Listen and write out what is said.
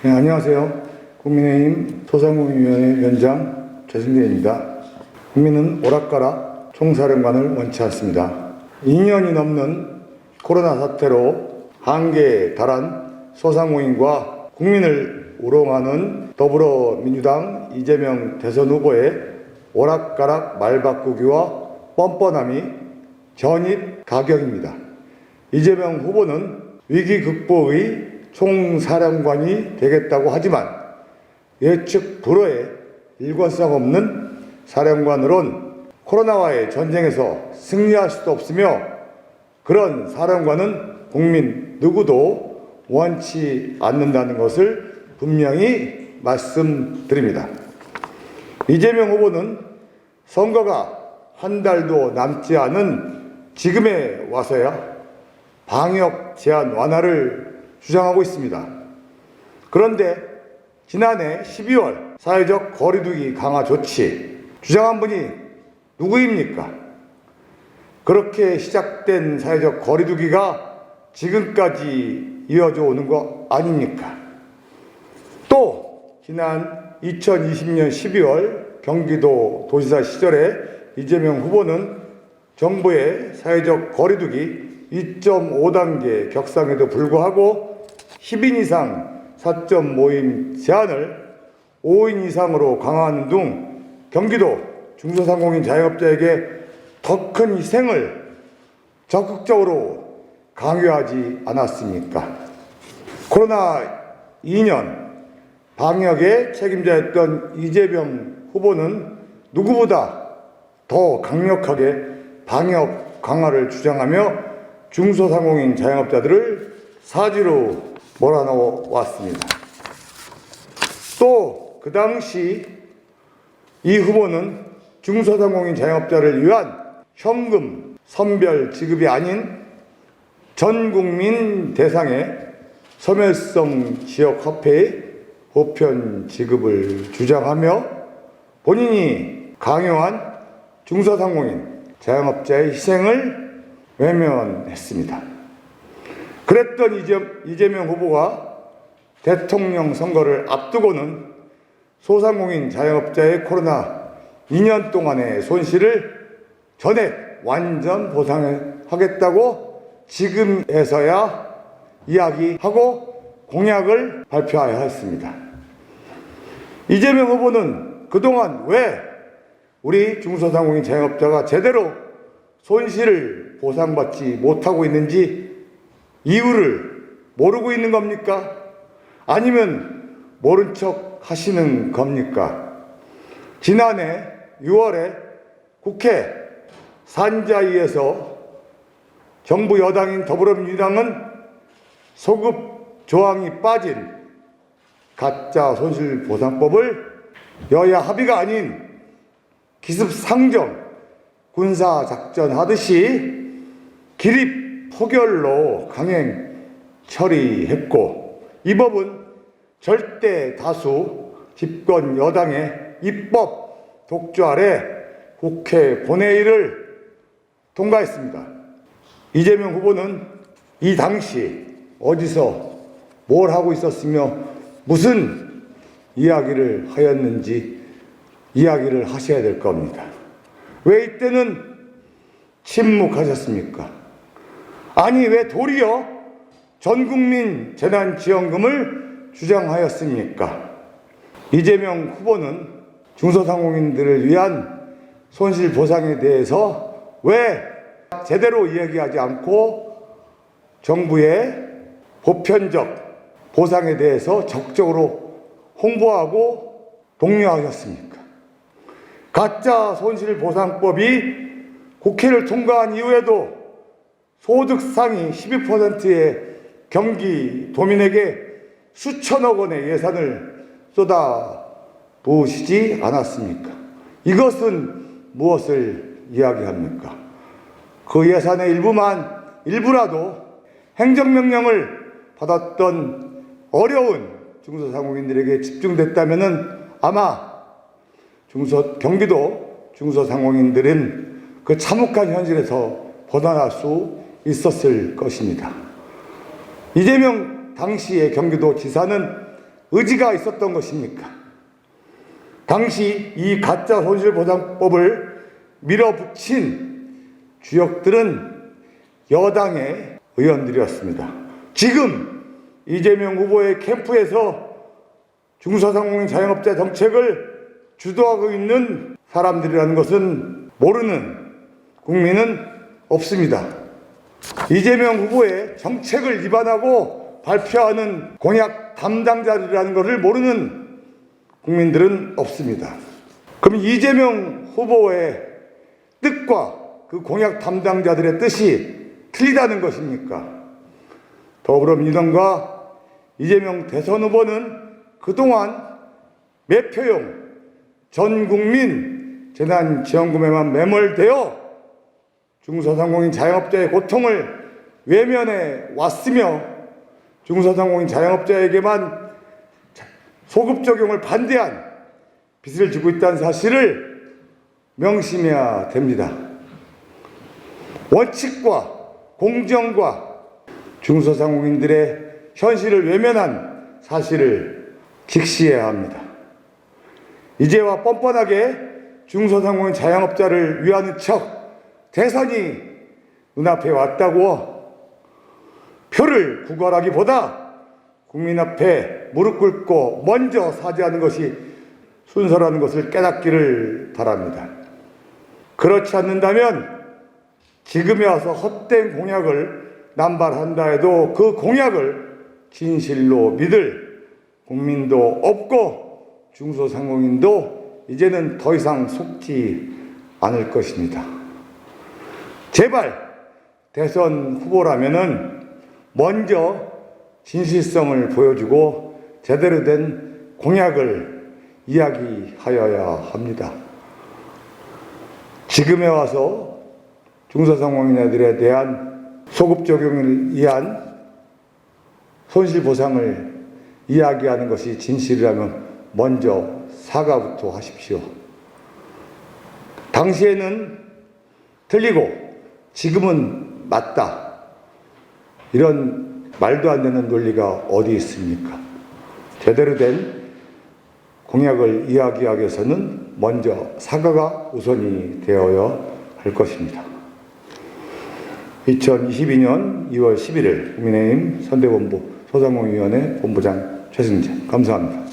네, 안녕하세요. 국민의힘 소상공인위원회 위원장 최승대입니다. 국민은 오락가락 총사령관을 원치 않습니다. 2년이 넘는 코로나 사태로 한계에 달한 소상공인과 국민을 우롱하는 더불어민주당 이재명 대선 후보의 오락가락 말바꾸기와 뻔뻔함이 전입가경입니다. 이재명 후보는 위기 극복의 총사령관이 되겠다고 하지만 예측 불허의 일관성 없는 사령관으론 코로나와의 전쟁에서 승리할 수도 없으며 그런 사령관은 국민 누구도 원치 않는다는 것을 분명히 말씀드립니다. 이재명 후보는 선거가 한 달도 남지 않은 지금에 와서야 방역 제한 완화를 주장하고 있습니다. 그런데 지난해 12월 사회적 거리두기 강화 조치 주장한 분이 누구입니까? 그렇게 시작된 사회적 거리두기가 지금까지 이어져 오는 거 아닙니까? 또 지난 2020년 12월 경기도 도지사 시절에 이재명 후보는 정부의 사회적 거리두기 2.5단계 격상에도 불구하고 10인 이상 사적 모임 제한을 5인 이상으로 강화하는 등 경기도 중소상공인 자영업자에게 더 큰 희생을 적극적으로 강요하지 않았습니까? 코로나 2년 방역의 책임자였던 이재명 후보는 누구보다 더 강력하게 방역 강화를 주장하며 중소상공인 자영업자들을 사지로 몰아넣어 왔습니다. 또 그 당시 이 후보는 중소상공인 자영업자를 위한 현금 선별 지급이 아닌 전 국민 대상의 소멸성 지역 화폐의 보편 지급을 주장하며 본인이 강요한 중소상공인 자영업자의 희생을 외면했습니다. 그랬던 이재명 후보가 대통령 선거를 앞두고는 소상공인 자영업자의 코로나 2년 동안의 손실을 전액 완전 보상하겠다고 지금에서야 이야기하고 공약을 발표하여 했습니다. 이재명 후보는 그동안 왜 우리 중소상공인 자영업자가 제대로 손실을 보상받지 못하고 있는지 이유를 모르고 있는 겁니까? 아니면 모른 척 하시는 겁니까? 지난해 6월에 국회 산자위에서 정부 여당인 더불어민주당은 소급 조항이 빠진 가짜 손실보상법을 여야 합의가 아닌 기습상정 군사작전 하듯이 기립 포결로 강행 처리했고 이 법은 절대 다수 집권 여당의 입법 독주 아래 국회 본회의를 통과했습니다. 이재명 후보는 이 당시 어디서 뭘 하고 있었으며 무슨 이야기를 하였는지 이야기를 하셔야 될 겁니다. 왜 이때는 침묵하셨습니까? 아니 왜 도리어 전국민 재난지원금을 주장하였습니까? 이재명 후보는 중소상공인들을 위한 손실보상에 대해서 왜 제대로 이야기하지 않고 정부의 보편적 보상에 대해서 적극적으로 홍보하고 독려하셨습니까? 가짜 손실보상법이 국회를 통과한 이후에도 소득 상위 12%의 경기도민에게 수천억 원의 예산을 쏟아부으시지 않았습니까? 이것은 무엇을 이야기합니까? 그 예산의 일부라도 행정명령을 받았던 어려운 중소상공인들에게 집중됐다면 아마 경기도 중소상공인들은 그 참혹한 현실에서 벗어날 수 있었을 것입니다. 이재명 당시의 경기도 지사는 의지가 있었던 것입니까? 당시 이 가짜 손실보상법을 밀어붙인 주역들은 여당의 의원들이었습니다. 지금 이재명 후보의 캠프에서 중소상공인 자영업자 정책을 주도하고 있는 사람들이라는 것은 모르는 국민은 없습니다. 이재명 후보의 정책을 위반하고 발표하는 공약 담당자들이라는 것을 모르는 국민들은 없습니다. 그럼 이재명 후보의 뜻과 그 공약 담당자들의 뜻이 틀리다는 것입니까? 더불어민주당과 이재명 대선 후보는 그동안 매표용 전국민 재난지원금에만 매몰되어 중소상공인 자영업자의 고통을 외면해 왔으며 중소상공인 자영업자에게만 소급 적용을 반대한 빚을 지고 있다는 사실을 명심해야 됩니다. 원칙과 공정과 중소상공인들의 현실을 외면한 사실을 직시해야 합니다. 이제와 뻔뻔하게 중소상공인 자영업자를 위하는 척 대선이 눈앞에 왔다고 표를 구걸하기보다 국민 앞에 무릎 꿇고 먼저 사죄하는 것이 순서라는 것을 깨닫기를 바랍니다. 그렇지 않는다면 지금에 와서 헛된 공약을 남발한다 해도 그 공약을 진실로 믿을 국민도 없고 중소상공인도 이제는 더 이상 속지 않을 것입니다. 제발 대선 후보라면은 먼저 진실성을 보여주고 제대로 된 공약을 이야기하여야 합니다. 지금에 와서 중소상공인들에 대한 소급 적용을 위한 손실보상을 이야기하는 것이 진실이라면 먼저 사과부터 하십시오. 당시에는 틀리고 지금은 맞다. 이런 말도 안 되는 논리가 어디 있습니까? 제대로 된 공약을 이야기하기 위해서는 먼저 사과가 우선이 되어야 할 것입니다. 2022년 2월 11일 국민의힘 선대본부 소상공인위원회 본부장 최승재 감사합니다.